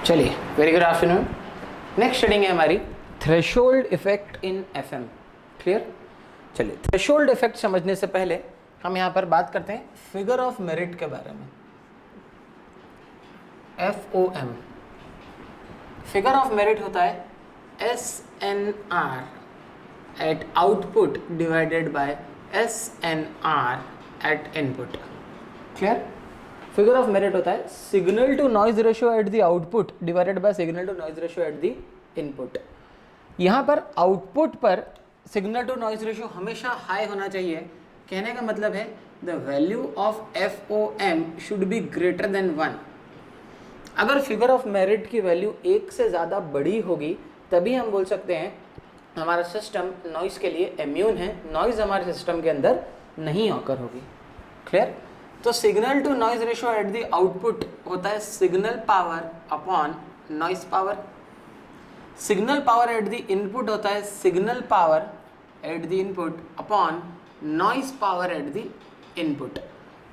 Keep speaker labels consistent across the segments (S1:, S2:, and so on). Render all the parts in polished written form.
S1: चलिए, very good afternoon. Next studying है हमारी threshold effect in FM. Clear? चलिए, थ्रेशोल्ड इफेक्ट समझने से पहले हम यहाँ पर बात करते हैं फिगर ऑफ मेरिट के बारे में। FOM, फिगर ऑफ मेरिट होता है SNR at output divided by SNR at input. Clear? Figure of merit होता है signal to noise ratio at the output divided by signal to noise ratio at the input. यहाँ पर output पर signal to noise ratio हमेशा high होना चाहिए। कहने का मतलब है the value of FOM should be greater than 1। अगर फिगर ऑफ मेरिट की वैल्यू 1 से ज़्यादा बड़ी होगी तभी हम बोल सकते हैं हमारा सिस्टम नॉइज़ के लिए इम्यून है, नॉइज़ हमारे सिस्टम के अंदर नहीं ऑकर होगी। क्लियर? तो signal to noise ratio at the output होता है signal power upon noise power. Signal power at the input होता है signal power at the input upon noise power at the input.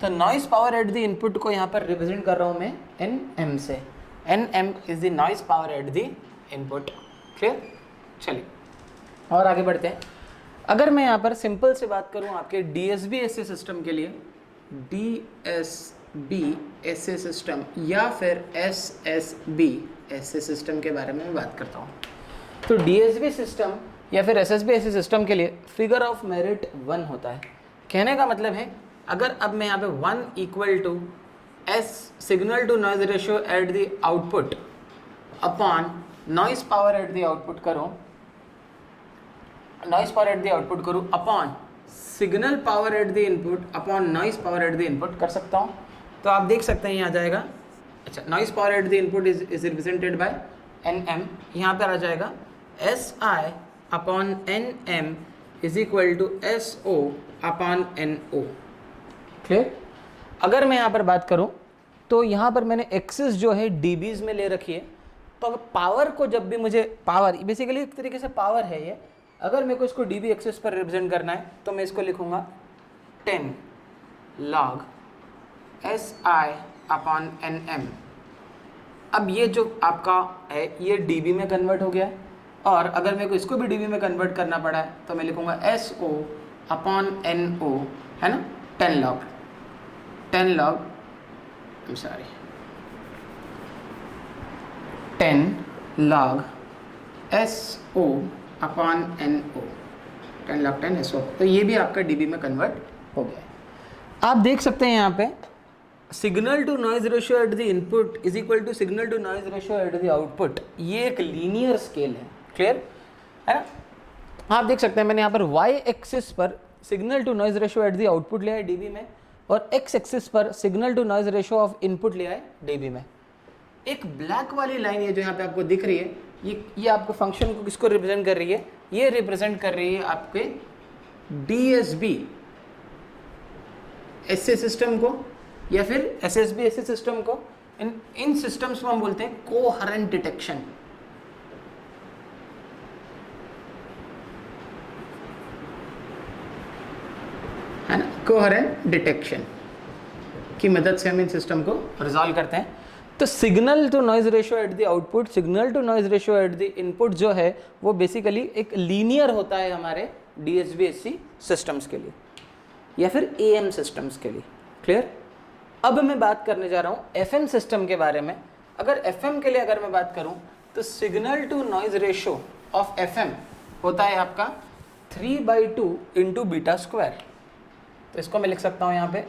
S1: तो noise power at the input को यहाँ पर represent कर रहा हूँ मैं NM से। NM is the noise power at the input. Clear? चलिए और आगे बढ़ते हैं। अगर मैं यहाँ पर सिंपल से बात करूँ आपके DSB ऐसे सिस्टम के लिए, DSB ऐसे सिस्टम या फिर SSB ऐसे सिस्टम के बारे में मैं बात करता हूँ। तो DSB सिस्टम या फिर SSB ऐसे सिस्टम के लिए फिगर ऑफ मेरिट 1 होता है। कहने का मतलब है अगर अब मैं यहाँ पे 1 equal to S signal to noise ratio at the output upon noise power at the output करूँ, noise power at the output करूँ upon signal power at the input upon noise power at the input कर सकता हूँ। तो आप देख सकते हैं यहाँ जाएगा, अच्छा noise power at the input is represented by NM। यहाँ पर आ जाएगा SI upon NM is equal to SO upon NO। Clear? अगर मैं यहाँ पर बात करूँ तो यहाँ पर मैंने एक्सिस जो है dBs में ले रखी है। तो अगर पावर को जब भी मुझे पावर बेसिकली एक तरीके से पावर है ये, अगर मेरे को इसको dB एक्सिस पर रिप्रेजेंट करना है तो मैं इसको लिखूंगा 10 log SI अपॉन NM। अब ये जो आपका है ये dB में कन्वर्ट हो गया है, और अगर मेरे को इसको भी dB में कन्वर्ट करना पड़ा है तो मैं लिखूंगा SO अपॉन NO, है ना, 10 log 10 log SO upon NO, 10 log 10 SO। तो ये भी आपका dB में कन्वर्ट हो गया है। आप देख सकते हैं यहाँ पे signal to noise ratio at the input is equal to signal to noise ratio at the output. ये एक लीनियर स्केल है। क्लियर है ना? आप देख सकते हैं मैंने यहाँ पर y एक्सिस पर signal to noise ratio at the output लिया है dB में, और x एक्सिस पर signal to noise ratio of input लिया है dB में। एक ब्लैक वाली लाइन ये जो यहाँ पे आपको दिख रही है, ये आपको फंक्शन को किसको रिप्रेजेंट कर रही है? ये रिप्रेजेंट कर रही है आपके DSB ऐसे सिस्टम को या फिर SSB ऐसे सिस्टम को। इन सिस्टम्स को हम बोलते हैं कोहेरेंट डिटेक्शन। है ना, कोहेरेंट डिटेक्शन की मदद से हम इन सिस्टम को रिजॉल्व करते हैं। तो signal to noise ratio at the output, signal to noise ratio at the input जो है वो बेसिकली एक लीनियर होता है हमारे DSB-SC सिस्टम्स के लिए या फिर AM सिस्टम्स के लिए। क्लियर? अब मैं बात करने जा रहा हूँ FM सिस्टम के बारे में। अगर FM के लिए अगर मैं बात करूँ तो signal to noise ratio of FM होता है आपका 3/2 इंटू बीटा स्क्वायर। तो इसको मैं लिख सकता हूँ यहाँ पे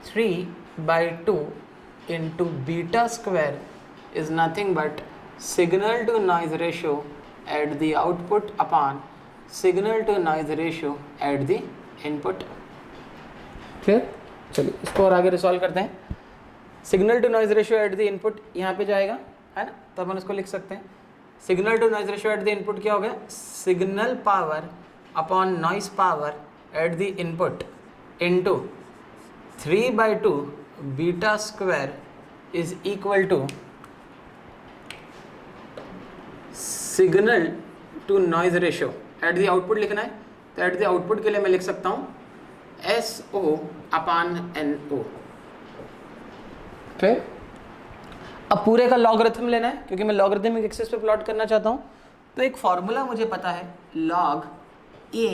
S1: 3/2 into beta square is nothing but signal to noise ratio at the output upon signal to noise ratio at the input. Clear? चलिए इसको और आगे रिसॉल्व करते हैं। Signal to noise ratio at the input यहाँ पे जाएगा, है ना, तो अपन इसको लिख सकते हैं signal to noise ratio at the input क्या हो गया? Signal power upon noise power at the input into 3/2 beta square is equal to signal to noise ratio at the output लिखना है। तो एट द आउटपुट के लिए मैं लिख सकता हूँ SO अपॉन NO। ठीक? अब पूरे का लॉगरिथम लेना है क्योंकि मैं लॉगरिथमिक एक्सिस पे प्लॉट करना चाहता हूँ। तो एक फॉर्मूला मुझे पता है, log a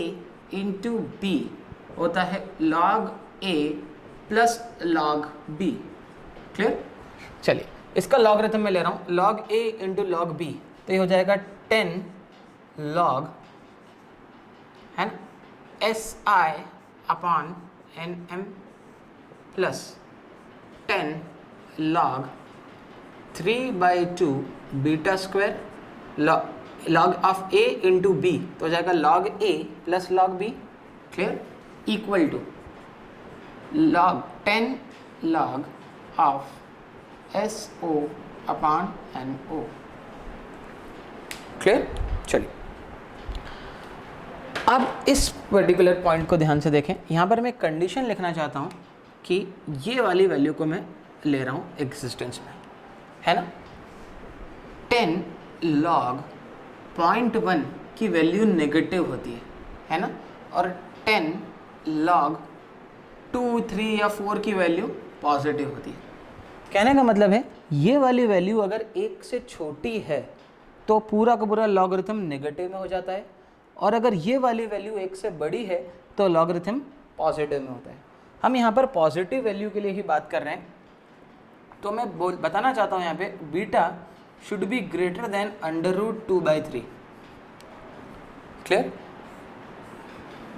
S1: इंटू बी होता है log a plus log b। Clear? चलिए इसका लॉगरिथम मैं ले रहा हूँ, log a into log b, तो ये हो जाएगा 10 log है ना S I upon N M plus 10 log 3/2 beta square log of a into b, तो हो जाएगा log a plus log b। Clear? Equal to log 10 log of S O upon N O. Clear? चलिए अब इस particular point को ध्यान से देखें। यहाँ पर मैं कंडीशन लिखना चाहता हूँ कि ये वाली वैल्यू को मैं ले रहा हूँ एग्जिस्टेंस में, है ना। 10 log 0.1 की वैल्यू नेगेटिव होती है ना, और 10 log 2, 3 या 4 की वैल्यू पॉजिटिव होती है। कहने का मतलब है ये वाली वैल्यू अगर 1 से छोटी है तो पूरा का पूरा लॉगरिथम नेगेटिव में हो जाता है, और अगर ये वाली वैल्यू 1 से बड़ी है तो लॉगरिथम पॉजिटिव में होता है। हम यहाँ पर पॉजिटिव वैल्यू के लिए ही बात कर रहे हैं, तो मैं बताना चाहता हूँ यहाँ पे beta should be greater then √2/3। Clear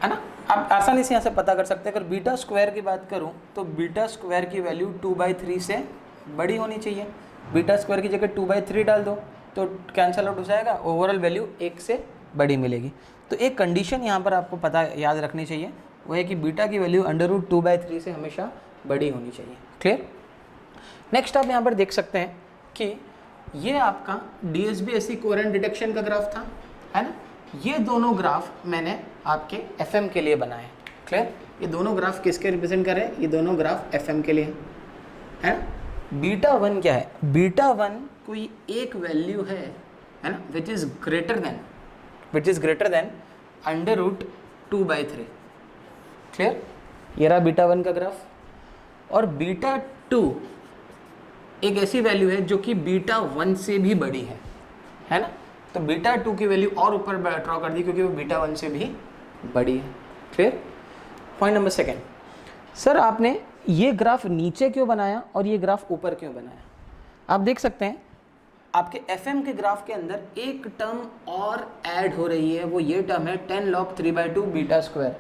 S1: है ना। आप आसानी से यहाँ से पता कर सकते हैं। अगर बीटा स्क्वायर की बात करूँ तो बीटा स्क्वायर की वैल्यू 2/3 से बड़ी होनी चाहिए। बीटा स्क्वायर की जगह 2/3 डाल दो तो कैंसल आउट हो जाएगा, ओवरऑल वैल्यू 1 से बड़ी मिलेगी। तो एक कंडीशन यहाँ पर आपको पता याद रखनी चाहिए, वो है कि बीटा की वैल्यू √2/3 से हमेशा बड़ी होनी चाहिए। क्लियर? नेक्स्ट आप यहाँ पर देख सकते हैं कि ये आपका DSB-SC कोहेरेंट डिटेक्शन का ग्राफ था, है ना। ये दोनों ग्राफ मैंने आपके FM के लिए बनाए। क्लियर? ये दोनों ग्राफ किसके रिप्रेजेंट कर रहे हैं? ये दोनों ग्राफ FM के लिए है ना। बीटा 1 क्या है? बीटा 1 कोई एक वैल्यू है ना, which is greater than √2/3। Clear? ये रहा बीटा 1 का ग्राफ। और बीटा 2 एक ऐसी वैल्यू है जो कि बीटा 1 से भी बड़ी है ना। तो बीटा 2 की वैल्यू और ऊपर ड्रॉ कर दी क्योंकि वो बीटा 1 से भी बड़ी है। क्लियर? पॉइंट नंबर 2, सर आपने ये ग्राफ नीचे क्यों बनाया और ये ग्राफ ऊपर क्यों बनाया? आप देख सकते हैं आपके FM के ग्राफ के अंदर एक टर्म और ऐड हो रही है, वो ये टर्म है 10 log 3/2 बीटा स्क्वायर,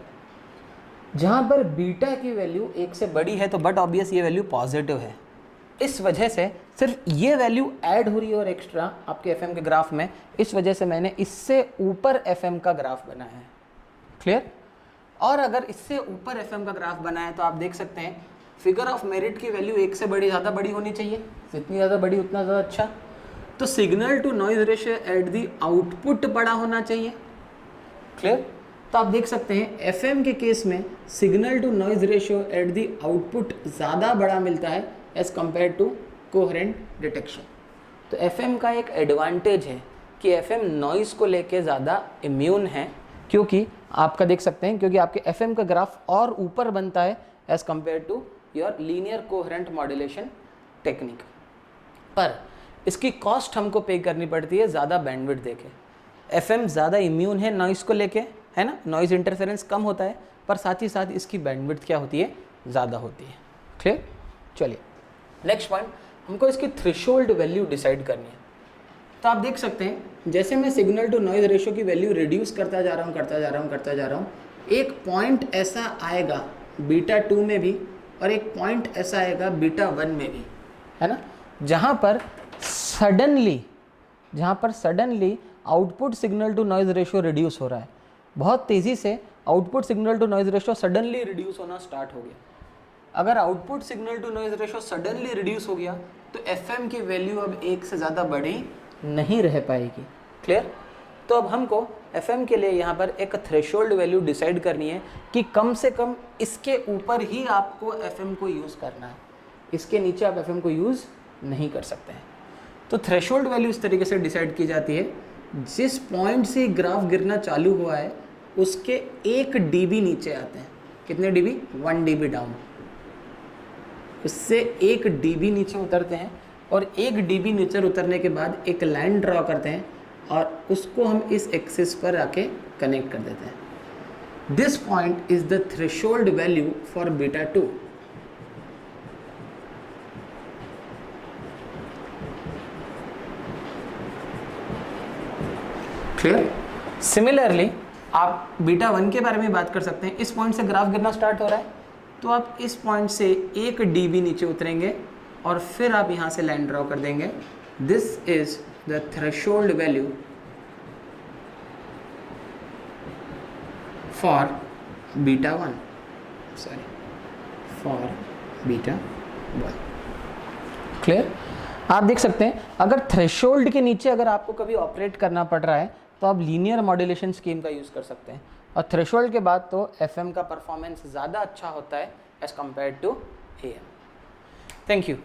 S1: जहाँ पर बीटा की वैल्यू 1 से बड़ी है, तो बट ऑब्वियस ये वैल्यू पॉजिटिव है। इस वजह से सिर्फ ये वैल्यू ऐड हो रही है और एक्स्ट्रा आपके FM के ग्राफ में, इस वजह से मैंने इससे ऊपर FM का ग्राफ बनाया है। क्लियर? और अगर इससे ऊपर FM का ग्राफ बनाया है तो आप देख सकते हैं फिगर ऑफ मेरिट की वैल्यू 1 से ज़्यादा बड़ी होनी चाहिए, जितनी ज़्यादा बड़ी उतना ज़्यादा अच्छा। तो signal to noise ratio at the output बड़ा होना चाहिए। क्लियर? तो आप देख सकते हैं FM के केस में signal to noise ratio at the output ज़्यादा बड़ा मिलता है as compare to coherent detection. तो FM का एक एडवांटेज है कि FM नॉइज़ को लेके ज़्यादा इम्यून है, क्योंकि आपका देख सकते हैं क्योंकि आपके FM का ग्राफ और ऊपर बनता है as compare to your linear coherent modulation technique. पर इसकी कॉस्ट हमको पे करनी पड़ती है ज़्यादा बैंडविड्थ देके। FM ज़्यादा इम्यून है नॉइज़ को लेके, है ना, नॉइज़ इंटरफेरेंस कम होता है, पर साथ ही साथ इसकी बैंडविड्थ क्या होती है? ज़्यादा होती है। क्लियर? चलिए नेक्स्ट पॉइंट, हमको इसकी थ्रेशोल्ड वैल्यू डिसाइड करनी है। तो आप देख सकते हैं जैसे मैं सिग्नल टू नॉइज रेशियो की वैल्यू रिड्यूस करता जा रहा हूँ, एक पॉइंट ऐसा आएगा बीटा 2 में भी और एक पॉइंट ऐसा आएगा बीटा 1 में भी, है ना, जहाँ पर suddenly output signal to noise ratio reduce हो रहा है। बहुत तेज़ी से output signal to noise ratio suddenly reduce होना स्टार्ट हो गया। अगर output signal to noise ratio suddenly reduce हो गया तो FM की वैल्यू अब 1 से ज़्यादा बड़ी नहीं रह पाएगी। क्लियर? तो अब हमको FM के लिए यहाँ पर एक थ्रेशोल्ड वैल्यू डिसाइड करनी है कि कम से कम इसके ऊपर ही आपको FM को यूज़ करना है, इसके नीचे आप FM को यूज़ नहीं कर सकते हैं। तो थ्रेशोल्ड वैल्यू इस तरीके से डिसाइड की जाती है, जिस पॉइंट से ग्राफ गिरना चालू हुआ है उसके 1 dB नीचे आते हैं। कितने dB? 1 dB down. उससे 1 dB नीचे उतरते हैं और 1 dB नीचे उतरने के बाद एक लाइन ड्रॉ करते हैं और उसको हम इस एक्सिस पर आके कनेक्ट कर देते हैं। This point is the threshold value for beta 2। Clear? Similarly आप बीटा 1 के बारे में बात कर सकते हैं। इस पॉइंट से ग्राफ गिरना स्टार्ट हो रहा है तो आप इस पॉइंट से 1 dB नीचे उतरेंगे और फिर आप यहाँ से लाइन ड्रॉ कर देंगे। This is the threshold value for beta 1, sorry for beta 1। Clear? आप देख सकते हैं अगर थ्रेशोल्ड के नीचे अगर आपको कभी ऑपरेट करना पड़ रहा है तो आप लीनियर मॉड्यूलेशन स्कीम का यूज़ कर सकते हैं, और थ्रेशोल्ड के बाद तो FM का परफॉर्मेंस ज़्यादा अच्छा होता है as compare to AM। Thank you.